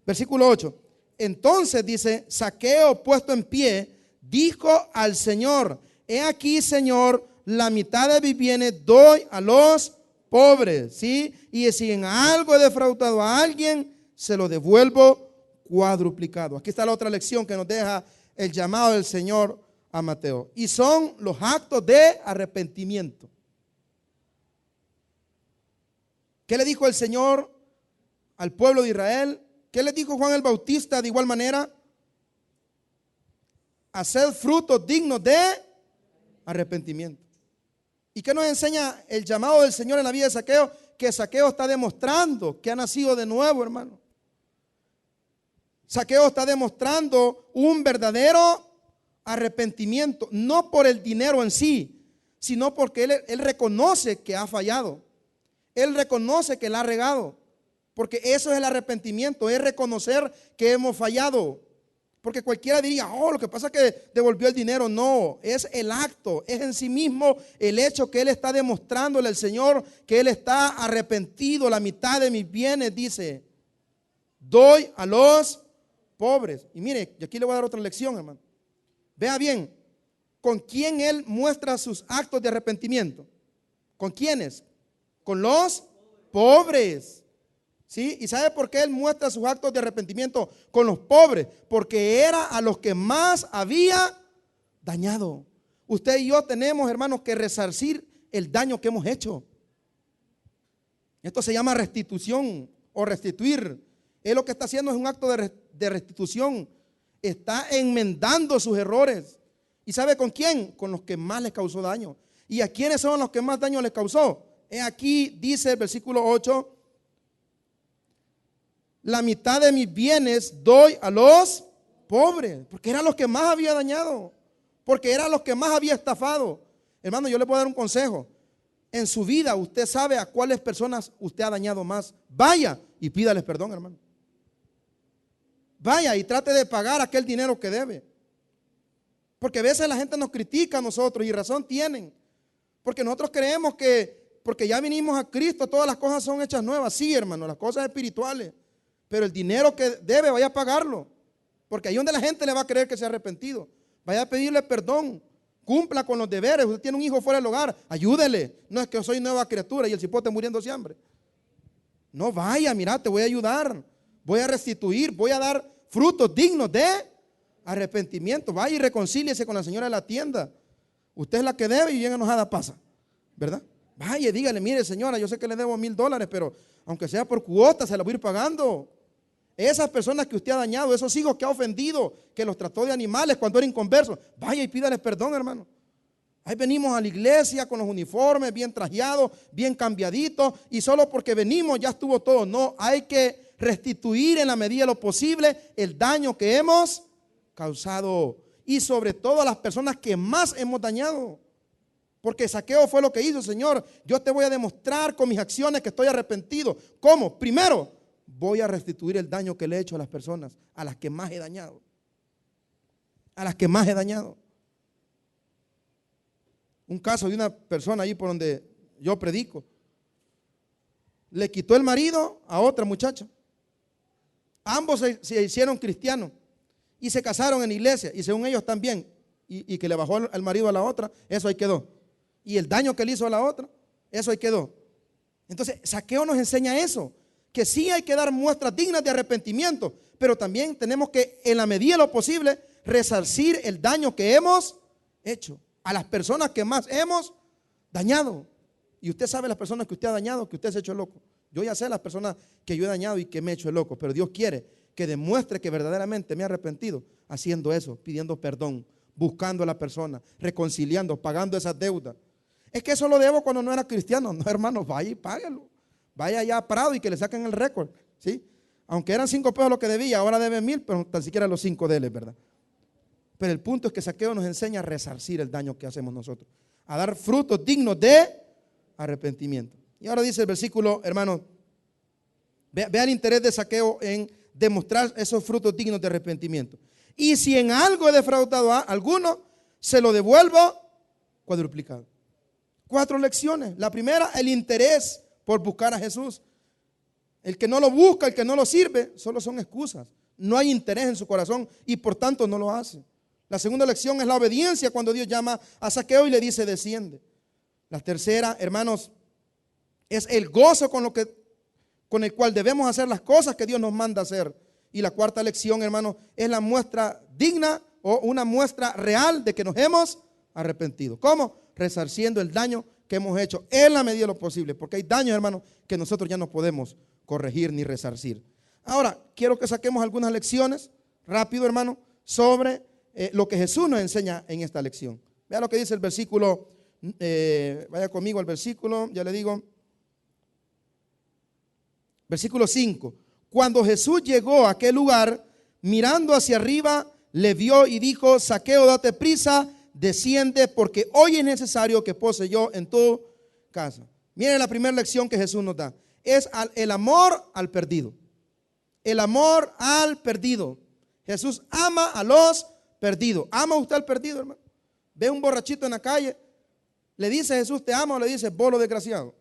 A: Versículo 8. Entonces dice, Zaqueo puesto en pie, dijo al Señor, he aquí, Señor, la mitad de mis bienes doy a los pobres, ¿sí? Y si en algo he defraudado a alguien, se lo devuelvo cuadruplicado. Aquí está la otra lección que nos deja el llamado del Señor a Mateo. Y son los actos de arrepentimiento. ¿Qué le dijo el Señor al pueblo de Israel? ¿Qué le dijo Juan el Bautista de igual manera? Haced frutos dignos de arrepentimiento. ¿Y qué nos enseña el llamado del Señor en la vida de Zaqueo? Que Zaqueo está demostrando que ha nacido de nuevo, hermano. Zaqueo está demostrando un verdadero arrepentimiento, no por el dinero en sí, sino porque él reconoce que ha fallado. Él reconoce que la ha regado, porque eso es el arrepentimiento, es reconocer que hemos fallado. Porque cualquiera diría, oh, lo que pasa es que devolvió el dinero. No, es el acto, es en sí mismo el hecho que él está demostrándole al Señor que él está arrepentido. La mitad de mis bienes, dice, doy a los pobres. Y mire, y aquí le voy a dar otra lección, hermano. Vea bien, ¿con quién él muestra sus actos de arrepentimiento? ¿Con quiénes? Con los pobres. ¿Sí? ¿Y sabe por qué él muestra sus actos de arrepentimiento con los pobres? Porque era a los que más había dañado. Usted y yo tenemos, hermanos, que resarcir el daño que hemos hecho. Esto se llama restitución o restituir. Él lo que está haciendo es un acto de restitución. Está enmendando sus errores. ¿Y sabe con quién? Con los que más les causó daño. ¿Y a quiénes son los que más daño les causó? Aquí dice el versículo 8: la mitad de mis bienes doy a los pobres, porque eran los que más había dañado, porque eran los que más había estafado. Hermano, yo le puedo dar un consejo. En su vida usted sabe a cuáles personas usted ha dañado más. Vaya y pídales perdón, hermano. Vaya y trate de pagar aquel dinero que debe. Porque a veces la gente nos critica a nosotros, y razón tienen. Porque nosotros creemos que porque ya vinimos a Cristo todas las cosas son hechas nuevas. Sí, hermano, las cosas espirituales. Pero el dinero que debe, vaya a pagarlo. Porque ahí donde la gente le va a creer que se ha arrepentido. Vaya a pedirle perdón. Cumpla con los deberes. Usted tiene un hijo fuera del hogar, ayúdele. No es que yo soy nueva criatura y el cipote muriéndose de hambre. No, vaya, mira, te voy a ayudar. Voy a restituir, voy a dar frutos dignos de arrepentimiento. Vaya y reconcíliese con la señora de la tienda. Usted es la que debe y bien enojada pasa, ¿verdad? Vaya y dígale, mire señora, yo sé que le debo $1000, pero aunque sea por cuota se la voy a ir pagando. Esas personas que usted ha dañado, esos hijos que ha ofendido, que los trató de animales cuando era inconverso, vaya y pídales perdón, hermano. Ahí venimos a la iglesia con los uniformes bien trajeados, bien cambiaditos, y solo porque venimos ya estuvo todo. No, hay que restituir en la medida de lo posible el daño que hemos causado, y sobre todo a las personas que más hemos dañado. Porque Zaqueo fue lo que hizo: Señor, yo te voy a demostrar con mis acciones que estoy arrepentido. ¿Cómo? Primero, voy a restituir el daño que le he hecho a las personas a las que más he dañado. A las que más he dañado. Un caso de una persona ahí por donde yo predico. Le quitó el marido a otra muchacha. Ambos se hicieron cristianos y se casaron en la iglesia, y según ellos también. Y que le bajó el marido a la otra, eso ahí quedó. Y el daño que le hizo a la otra, eso ahí quedó. Entonces, Zaqueo nos enseña eso, que sí hay que dar muestras dignas de arrepentimiento, pero también tenemos que, en la medida de lo posible, resarcir el daño que hemos hecho a las personas que más hemos dañado. Y usted sabe las personas que usted ha dañado, que usted se ha hecho loco. Yo ya sé las personas que yo he dañado y que me he hecho loco, pero Dios quiere que demuestre que verdaderamente me he arrepentido haciendo eso, pidiendo perdón, buscando a la persona, reconciliando, pagando esas deudas. Es que eso lo debo cuando no era cristiano. No, hermano, vaya y páguelo. Vaya allá a Prado y que le saquen el récord, ¿sí? Aunque eran 5 pesos lo que debía, ahora debe 1000, pero tan siquiera los 5 de él, ¿verdad? Pero el punto es que Zaqueo nos enseña a resarcir el daño que hacemos nosotros, a dar frutos dignos de arrepentimiento. Y ahora dice el versículo, hermano, vea el interés de Zaqueo en demostrar esos frutos dignos de arrepentimiento. Y si en algo he defraudado a alguno, se lo devuelvo cuadruplicado. 4 lecciones. La primera, el interés por buscar a Jesús. El que no lo busca, el que no lo sirve, solo son excusas. No hay interés en su corazón y por tanto no lo hace. La segunda lección es la obediencia cuando Dios llama a Zaqueo y le dice desciende. La tercera, hermanos, es el gozo con el cual debemos hacer las cosas que Dios nos manda hacer. Y la cuarta lección, hermanos, es la muestra digna o una muestra real de que nos hemos arrepentido. ¿Cómo? Resarciendo el daño que hemos hecho en la medida de lo posible, porque hay daños, hermanos, que nosotros ya no podemos corregir ni resarcir. Ahora, quiero que saquemos algunas lecciones, rápido, hermano, sobre lo que Jesús nos enseña en esta lección. Vea lo que dice el versículo, vaya conmigo al versículo, ya le digo, versículo 5. Cuando Jesús llegó a aquel lugar, mirando hacia arriba, le vio y dijo: Zaqueo, date prisa, desciende, porque hoy es necesario que pose yo en tu casa. Miren la primera lección que Jesús nos da. Es el amor al perdido. El amor al perdido. Jesús ama a los perdidos. ¿Ama usted al perdido, hermano? Ve un borrachito en la calle, le dice Jesús te amo, o le dice bolo desgraciado.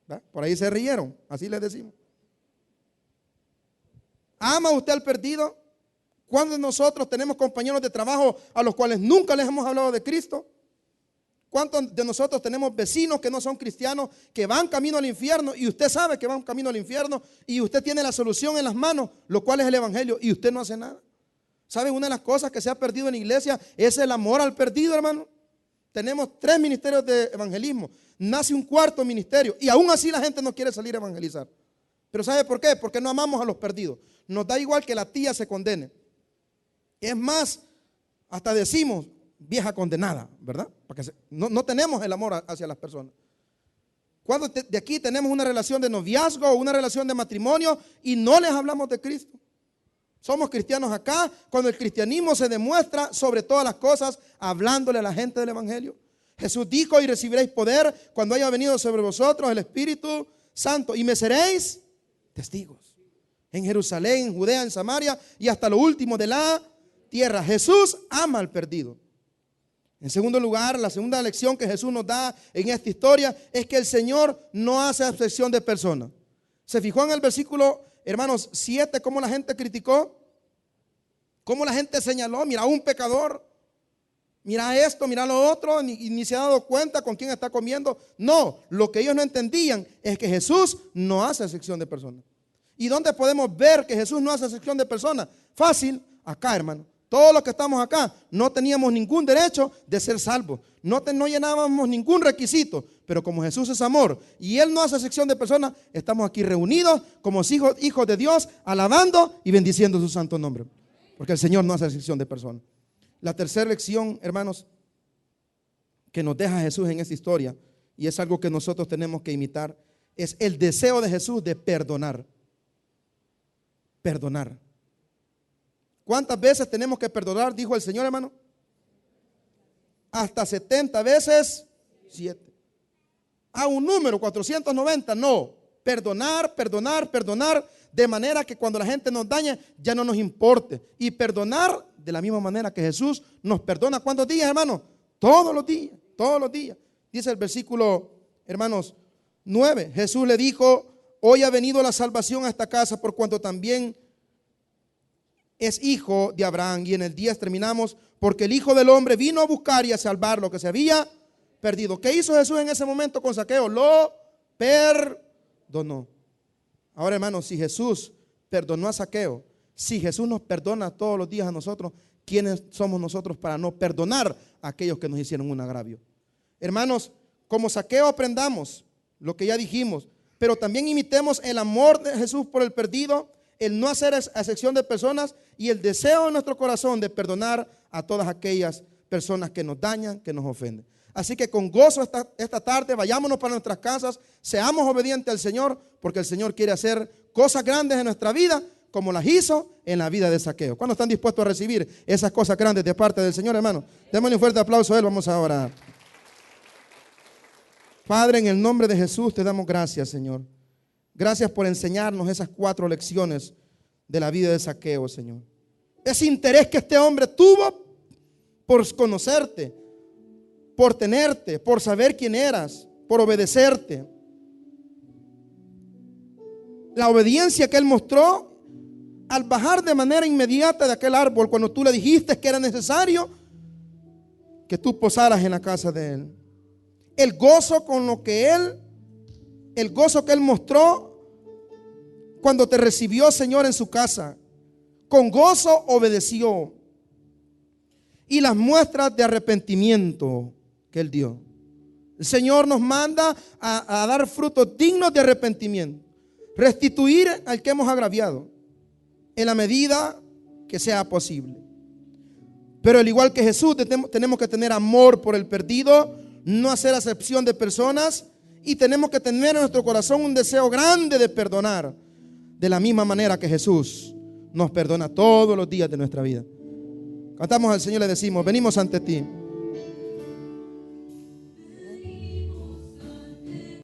A: ¿Va? Por ahí se rieron, así les decimos. ¿Ama usted al perdido? ¿Cuántos de nosotros tenemos compañeros de trabajo a los cuales nunca les hemos hablado de Cristo? ¿Cuántos de nosotros tenemos vecinos que no son cristianos, que van camino al infierno, y usted sabe que van camino al infierno y usted tiene la solución en las manos, lo cual es el evangelio, y usted no hace nada? ¿Sabe? Una de las cosas que se ha perdido en la iglesia es el amor al perdido, hermano. Tenemos 3 ministerios de evangelismo, nace un 4º ministerio, y aún así la gente no quiere salir a evangelizar. ¿Pero sabe por qué? Porque no amamos a los perdidos. Nos da igual que la tía se condene. Es más, hasta decimos vieja condenada, ¿verdad? Porque no tenemos el amor hacia las personas. Cuando de aquí tenemos una relación de noviazgo o una relación de matrimonio y no les hablamos de Cristo. Somos cristianos acá cuando el cristianismo se demuestra sobre todas las cosas hablándole a la gente del evangelio. Jesús dijo: y recibiréis poder cuando haya venido sobre vosotros el Espíritu Santo, y me seréis testigos en Jerusalén, en Judea, en Samaria y hasta lo último de la tierra. Jesús ama al perdido. En segundo lugar, la segunda lección que Jesús nos da en esta historia es que el Señor no hace acepción de personas. ¿Se fijó en el versículo, hermanos, 7, cómo la gente criticó? Cómo la gente señaló: mira, un pecador, mira esto, mira lo otro, ni se ha dado cuenta con quién está comiendo. No, lo que ellos no entendían es que Jesús no hace acepción de personas. ¿Y dónde podemos ver que Jesús no hace acepción de personas? Fácil, acá, hermano. Todos los que estamos acá no teníamos ningún derecho de ser salvos. No llenábamos ningún requisito. Pero como Jesús es amor y Él no hace acepción de personas, estamos aquí reunidos como hijos de Dios, alabando y bendiciendo su santo nombre. Porque el Señor no hace acepción de personas. La tercera lección, hermanos, que nos deja Jesús en esta historia, y es algo que nosotros tenemos que imitar, es el deseo de Jesús de perdonar. Perdonar. ¿Cuántas veces tenemos que perdonar? Dijo el Señor, hermano. Hasta 70 veces 7. A un número, 490, no. Perdonar, perdonar, perdonar, de manera que cuando la gente nos daña ya no nos importe. Y perdonar de la misma manera que Jesús nos perdona. ¿Cuántos días, hermano? Todos los días, todos los días. Dice el versículo, hermanos, 9. Jesús le dijo: hoy ha venido la salvación a esta casa, por cuanto también es hijo de Abraham. Y en el 10 terminamos: porque el Hijo del Hombre vino a buscar y a salvar lo que se había perdido. ¿Qué hizo Jesús en ese momento con Zaqueo? Lo perdonó. Ahora, hermanos, si Jesús perdonó a Zaqueo, si Jesús nos perdona todos los días a nosotros, ¿quiénes somos nosotros para no perdonar a aquellos que nos hicieron un agravio? Hermanos, como Zaqueo aprendamos lo que ya dijimos, pero también imitemos el amor de Jesús por el perdido, el no hacer acepción de personas y el deseo en nuestro corazón de perdonar a todas aquellas personas que nos dañan, que nos ofenden. Así que con gozo esta tarde vayámonos para nuestras casas, seamos obedientes al Señor, porque el Señor quiere hacer cosas grandes en nuestra vida, como las hizo en la vida de Zaqueo. ¿Cuándo están dispuestos a recibir esas cosas grandes de parte del Señor, hermano? Démosle un fuerte aplauso a Él, vamos a orar. Padre, en el nombre de Jesús te damos gracias, Señor. Gracias por enseñarnos esas 4 lecciones de la vida de Zaqueo, Señor. Ese interés que este hombre tuvo por conocerte, por tenerte, por saber quién eras, por obedecerte. La obediencia que él mostró al bajar de manera inmediata de aquel árbol cuando tú le dijiste que era necesario que tú posaras en la casa de él. El gozo que él mostró cuando te recibió, Señor, en su casa. Con gozo obedeció. Y las muestras de arrepentimiento que él dio. El Señor nos manda a dar frutos dignos de arrepentimiento. Restituir al que hemos agraviado en la medida que sea posible. Pero al igual que Jesús, tenemos que tener amor por el perdido, no hacer acepción de personas, y tenemos que tener en nuestro corazón un deseo grande de perdonar, de la misma manera que Jesús nos perdona todos los días de nuestra vida. Cantamos al Señor y le decimos: venimos ante ti.